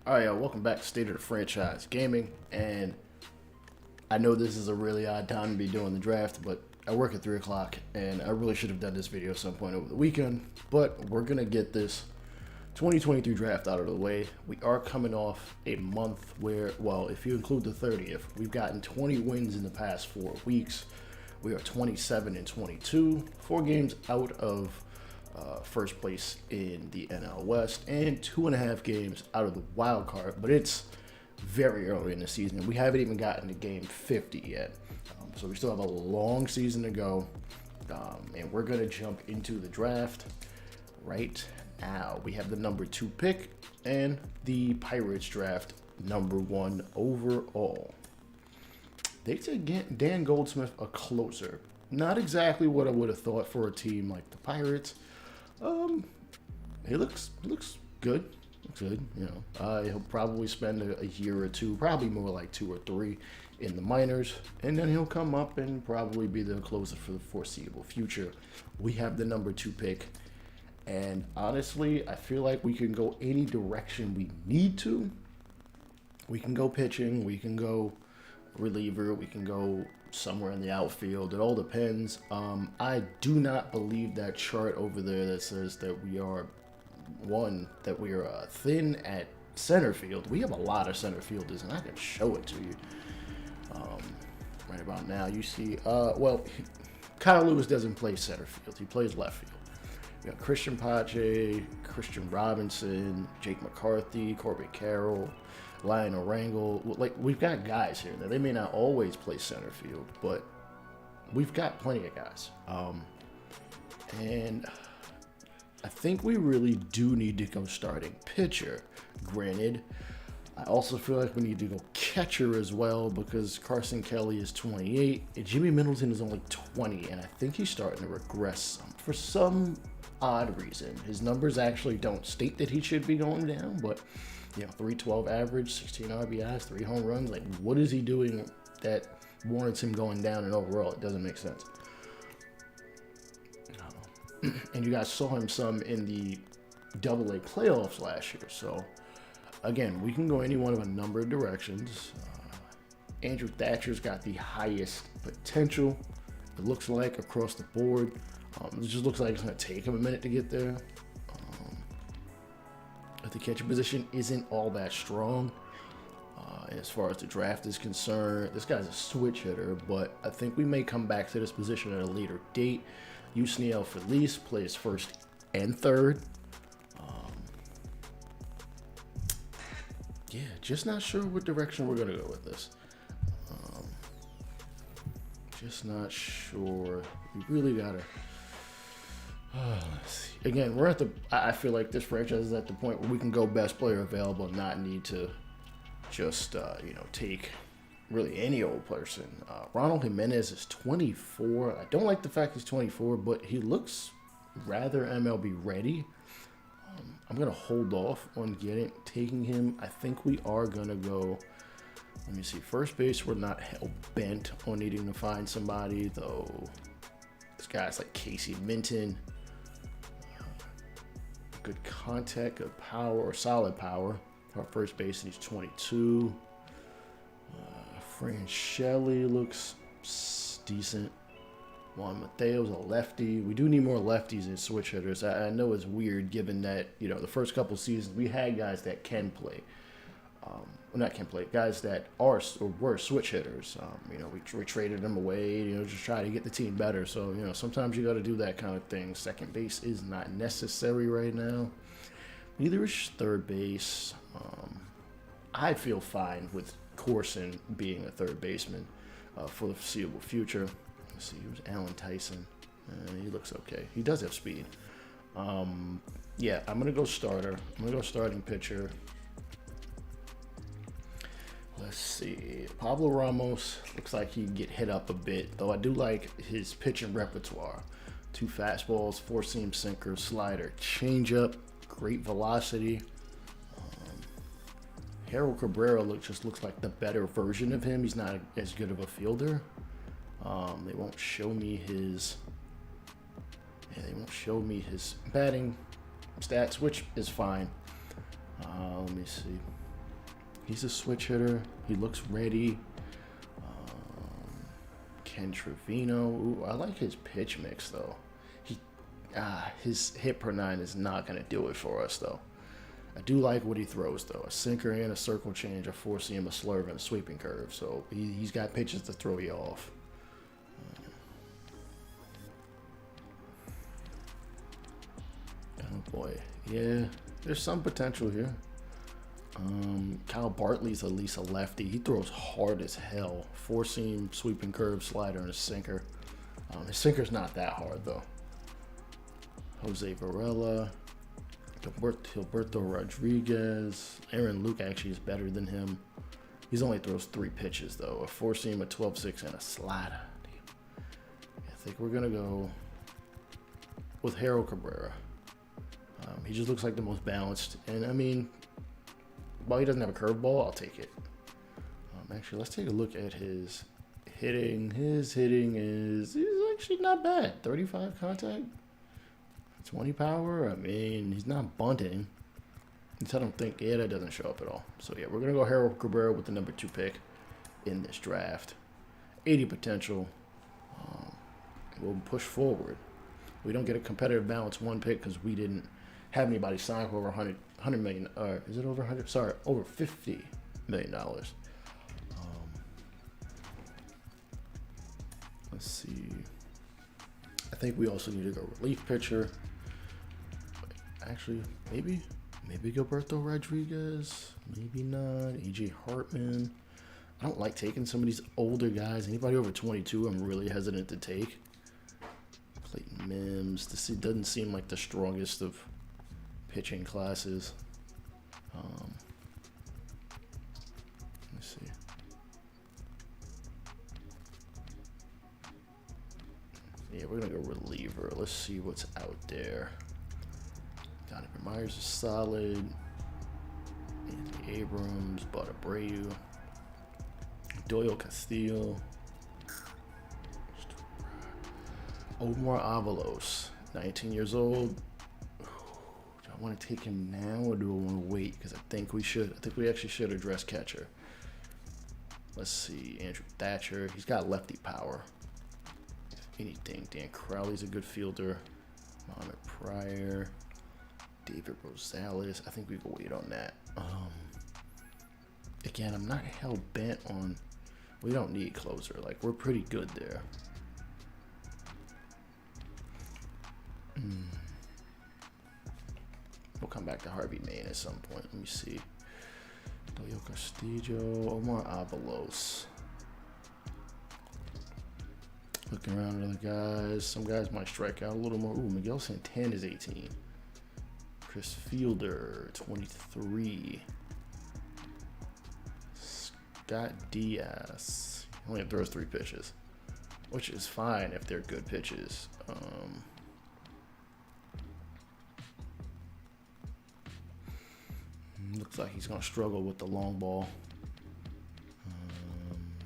All right, welcome back to State of the Franchise Gaming. And I know this is a really odd time to be doing the draft, but I work at 3 o'clock, and I really should have done this video at some point over the weekend. But we're going to get this 2023 draft out of the way. We are coming off a month where, well, if you include the 30th, we've gotten 20 wins in the past 4 weeks. We are 27-22, 4 games out of first place in the NL West, and 2.5 games out of the wild card. But it's very early in the season. We haven't even gotten to game 50 yet. So we still have a long season to go. And we're going to jump into the draft right now. We have the number 2 pick and the Pirates draft number 1 overall. They took Dan Goldsmith, a closer. Not exactly what I would have thought for a team like the Pirates. He looks good. Looks good, you know. He'll probably spend a year or two, probably more like 2 or 3 in the minors, and then he'll come up and probably be the closer for the foreseeable future. We have the number 2 pick, and honestly, I feel like we can go any direction we need to. We can go pitching, we can go reliever, we can go somewhere in the outfield. It all depends. I do not believe that chart over there that says that we are thin at center field. We have a lot of center fielders, and I can show it to you. Right about now, you see, Kyle Lewis doesn't play center field. He plays left field. We got Christian Pache, Christian Robinson, Jake McCarthy, Corbin Carroll, Lionel Rangel. Like, we've got guys here. Now, they may not always play center field, but we've got plenty of guys. And I think we really do need to go starting pitcher. Granted, I also feel like we need to go catcher as well, because Carson Kelly is 28 and Jimmy Middleton is only 20, and I think he's starting to regress for some odd reason. His numbers actually don't state that he should be going down, but you know, 312 average, 16 RBIs, 3 home runs. Like, what is he doing that warrants him going down? And overall, it doesn't make sense. And you guys saw him some in the AA playoffs last year. So, again, we can go any one of a number of directions. Andrew Thatcher's got the highest potential, it looks like, across the board. It just looks like it's going to take him a minute to get there. The catcher position isn't all that strong as far as the draft is concerned. This guy's a switch hitter, but I think we may come back to this position at a later date. Yusniel Feliz plays first and third. Yeah, just not sure what direction we're going to go with this. Just not sure. We really got to... let's see. Again, we're at the... I feel like this franchise is at the point where we can go best player available and not need to just, take really any old person. Ronald Jimenez is 24. I don't like the fact he's 24, but he looks rather MLB ready. I'm going to hold off on taking him. I think we are going to go... Let me see. First base, we're not hell-bent on needing to find somebody, though. This guy's like Casey Minton. Good contact, good power, or solid power. Our first base, he's 22. Fran Shelley looks decent. Juan Mateo's a lefty. We do need more lefties and switch hitters. I know it's weird given that, the first couple seasons we had guys that can play. Guys that are or were switch hitters. We traded them away, just try to get the team better. So, sometimes you got to do that kind of thing. Second base is not necessary right now. Neither is third base. I feel fine with Courson being a third baseman for the foreseeable future. Let's see, who's Alan Tyson? He looks okay. He does have speed. Yeah, I'm going to go starter. I'm going to go starting pitcher. Let's see. Pablo Ramos looks like he can get hit up a bit, though I do like his pitching repertoire. 2 fastballs, 4-seam sinker, slider, changeup, great velocity. Harold Cabrera looks like the better version of him. He's not as good of a fielder. They won't show me his batting stats, which is fine. Let me see. He's a switch hitter. He looks ready. Ken Trevino. Ooh, I like his pitch mix though. His hit per 9 is not gonna do it for us though. I do like what he throws though. A sinker and a circle change, a four seam, a slurve, and a sweeping curve. So he's got pitches to throw you off. Oh boy, yeah. There's some potential here. Kyle Bartley's at least a lefty. He throws hard as hell. Four seam, sweeping curve, slider, and a sinker. His sinker's not that hard though. Jose Varela, Gilberto Rodriguez. Aaron Luke actually is better than him. He's only throws 3 pitches though. A four seam, a 12-6, and a slider. I think we're gonna go with Harold Cabrera. He just looks like the most balanced, and I mean, while he doesn't have a curveball, I'll take it. Actually, let's take a look at his hitting. His hitting is actually not bad. 35 contact, 20 power. I mean, he's not bunting. I don't think, that doesn't show up at all. So yeah, we're gonna go Harold Cabrera with the number 2 pick in this draft. 80 potential. We'll push forward. We don't get a competitive balance 1 pick because we didn't have anybody sign for over 100 million. Is it over 100? Sorry, over $50 million. Let's see. I think we also need to go relief pitcher. Actually, maybe Gilberto Rodriguez. Maybe not. AJ Hartman. I don't like taking some of these older guys. Anybody over 22, I'm really hesitant to take. Clayton Mims. This doesn't seem like the strongest of pitching classes. Let's see. Yeah, we're gonna go reliever. Let's see what's out there. Donovan Myers is solid. Anthony Abrams, Bud Abreu, Doyle Castillo, Omar Avalos, 19 years old. Do I want to take him now or do I want to wait? Because I think we should. I think we actually should address catcher. Let's see. Andrew Thatcher. He's got lefty power. If anything, Dan Crowley's a good fielder. Mohamed Pryor. David Rosales. I think we can wait on that. Again, I'm not hell bent on. We don't need closer. Like, we're pretty good there. We'll come back to Harvey Main at some point. Let me see. Doyle Castillo, Omar Avalos. Looking around at other guys. Some guys might strike out a little more. Ooh, Miguel Santana is 18. Chris Fielder, 23. Scott Diaz. He only throws 3 pitches, which is fine if they're good pitches. Looks like he's going to struggle with the long ball.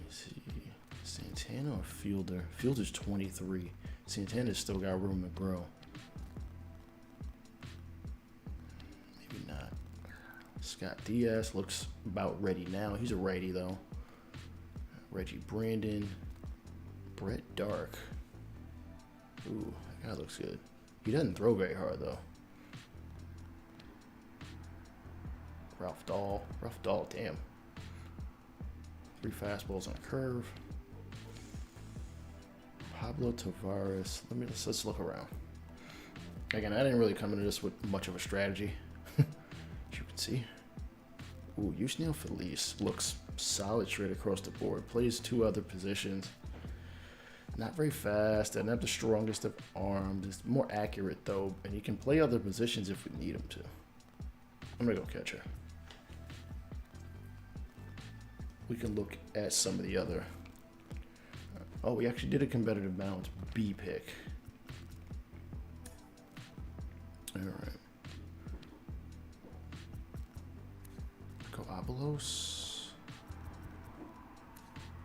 Let's see. Santana or Fielder? Fielder's 23. Santana's still got room to grow. Maybe not. Scott Diaz looks about ready now. He's a righty, though. Reggie Brandon. Brett Dark. Ooh, that guy looks good. He doesn't throw very hard, though. Ralph Dahl, damn. 3 fastballs on a curve. Pablo Tavares. Let's look around. Again, I didn't really come into this with much of a strategy. As you can see. Ooh, Yusniel Feliz looks solid straight across the board. Plays 2 other positions. Not very fast. Doesn't have the strongest of arms. It's more accurate though, and he can play other positions if we need him to. I'm gonna go catcher. We can look at some of the other. Oh, we actually did a competitive balance B pick. All right. Go Avalos.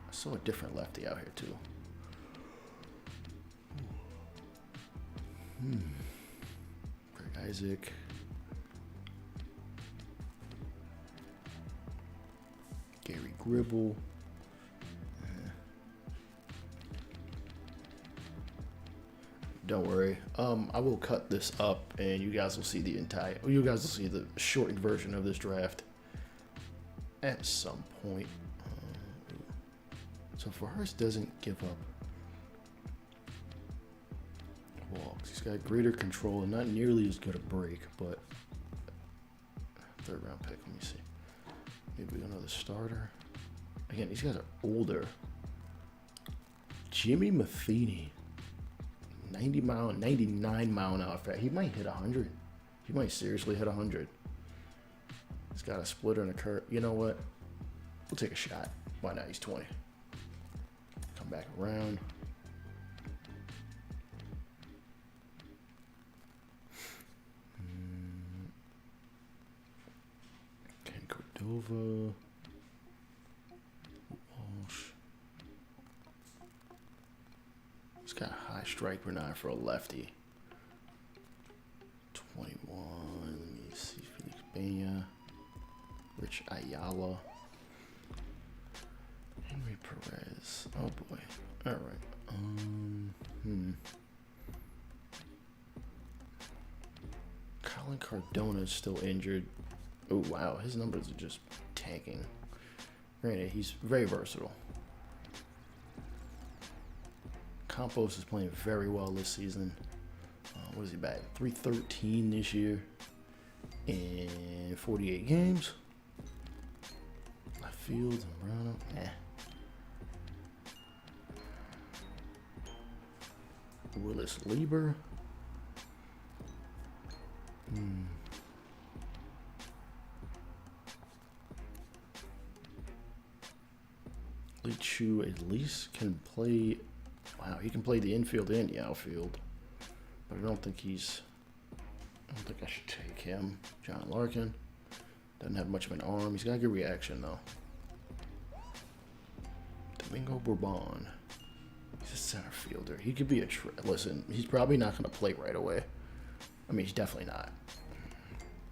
I saw a different lefty out here too. Greg Isaac. Gribble. Don't worry. I will cut this up, and you guys will see the shortened version of this draft at some point. So Forrest doesn't give up walks. He's got greater control and not nearly as good a break, but third round pick. Let me see. Maybe another starter. Again, these guys are older. Jimmy Matheny. 99 mile an hour fast. He might hit 100. He might seriously hit 100. He's got a splitter and a curve. You know what? We'll take a shot. Why not? He's 20. Come back around. Ken Cordova. Walsh. He's got a high strike per nine for a lefty. 21. Let me see. Felix Pena. Rich Ayala. Henry Perez. Oh boy. All right. Colin Cardona is still injured. Oh wow, his numbers are just tanking. Granted, he's very versatile. Campos is playing very well this season. What is he batting? 313 this year in 48 games. Left field, Zambrano. Willis Lieber. Lee Chu at least can play. Wow, he can play the infield and the outfield. But I don't think I should take him. John Larkin. Doesn't have much of an arm. He's got a good reaction, though. Domingo Bourbon. He's a center fielder. He could be listen, he's probably not going to play right away. I mean, he's definitely not.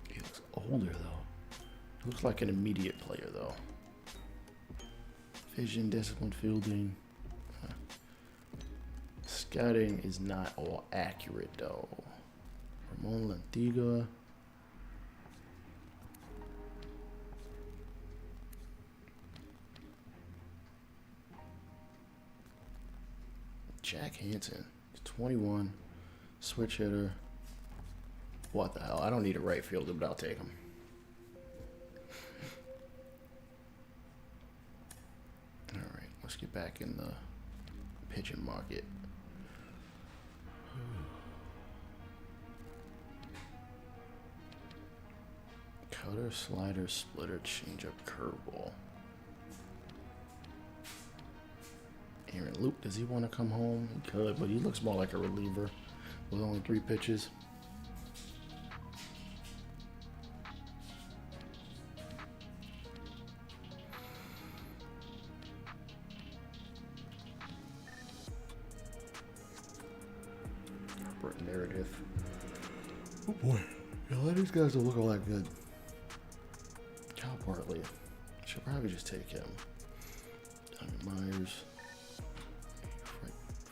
He looks older, though. He looks like an immediate player, though. Vision, disciplined fielding. Scouting is not all accurate, though. Ramon Lantiga. Jack Hansen. He's 21. Switch hitter. What the hell? I don't need a right fielder, but I'll take him. All right, let's get back in the pitching market. Cutter, slider, splitter, changeup, curveball. Aaron Luke, does he want to come home? He could, but he looks more like a reliever with only 3 pitches. Narrative. Oh boy. Yeah, a lot of these guys don't look all that good. Cal Bartley. Should probably just take him. Diamond Myers.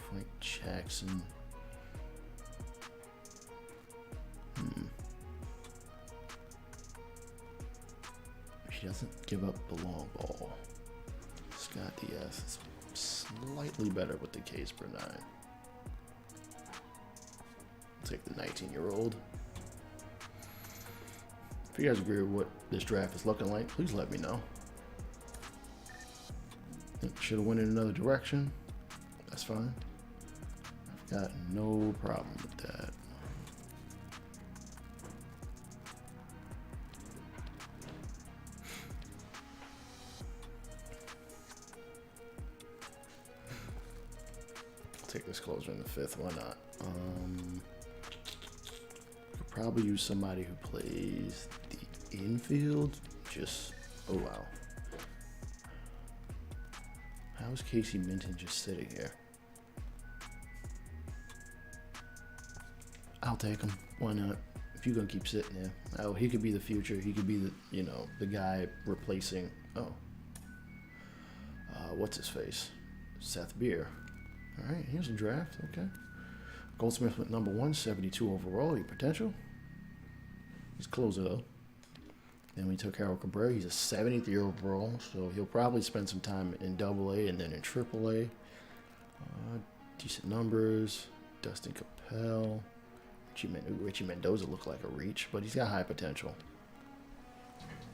Frank Jackson. He doesn't give up the long ball. Scott Diaz is slightly better with the Ks per 9. Take the 19-year-old. If you guys agree with what this draft is looking like, please let me know. Think should have went in another direction. That's fine. I've got no problem with that. I'll take this closer in the 5th. Why not? Probably use somebody who plays the infield. Oh wow. How is Casey Minton just sitting here? I'll take him. Why not? If you're gonna keep sitting there. Oh, he could be the future. He could be the guy replacing. Oh. What's his face? Seth Beer. All right, here's a draft. Okay. Goldsmith went number 1, 72 overall. He potential. He's closer though. Then we took Harold Cabrera. He's a 73 overall, so he'll probably spend some time in AA and then in AAA. Decent numbers. Dustin Capel. Richie Mendoza looked like a reach, but he's got high potential.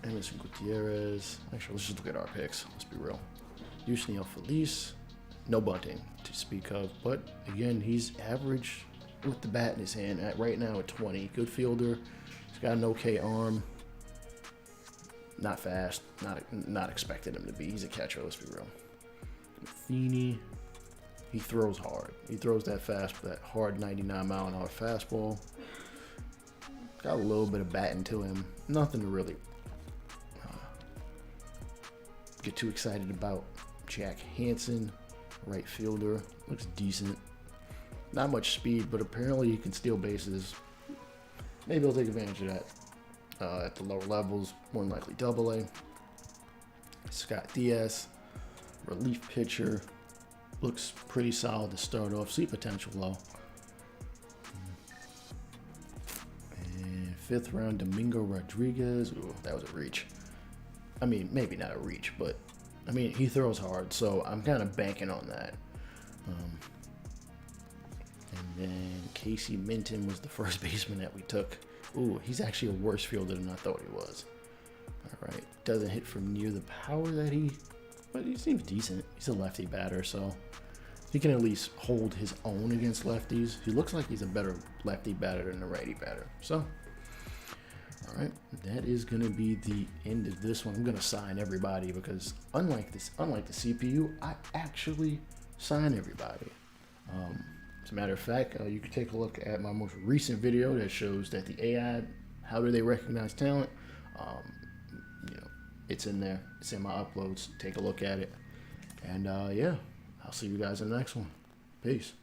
Emerson Gutierrez. Actually, let's just look at our picks. Let's be real. Yusniel Feliz. No bunting to speak of, but again, he's average with the bat in his hand right now at 20. Good fielder. He's got an okay arm. Not fast. Not expecting him to be. He's a catcher. Let's be real. Matheny. He throws hard. He throws that hard 99 mile an hour fastball. Got a little bit of batting to him. Nothing to really get too excited about. Jack Hansen, right fielder, looks decent. Not much speed, but apparently he can steal bases. Maybe he'll take advantage of that at the lower levels, more than likely AA. Scott Diaz, relief pitcher, looks pretty solid to start off. See potential low. And 5th round, Domingo Rodriguez. Ooh, that was a reach. I mean, maybe not a reach, but I mean, he throws hard, so I'm kind of banking on that. And then Casey Minton was the first baseman that we took. Ooh, he's actually a worse fielder than I thought he was. All right, doesn't hit from near the power that but he seems decent. He's a lefty batter, so he can at least hold his own against lefties. He looks like he's a better lefty batter than a righty batter. So, all right, that is going to be the end of this one. I'm going to sign everybody because unlike the CPU, I actually sign everybody. As a matter of fact, you can take a look at my most recent video that shows that the AI, how do they recognize talent? It's in there. It's in my uploads. Take a look at it. And yeah, I'll see you guys in the next one. Peace.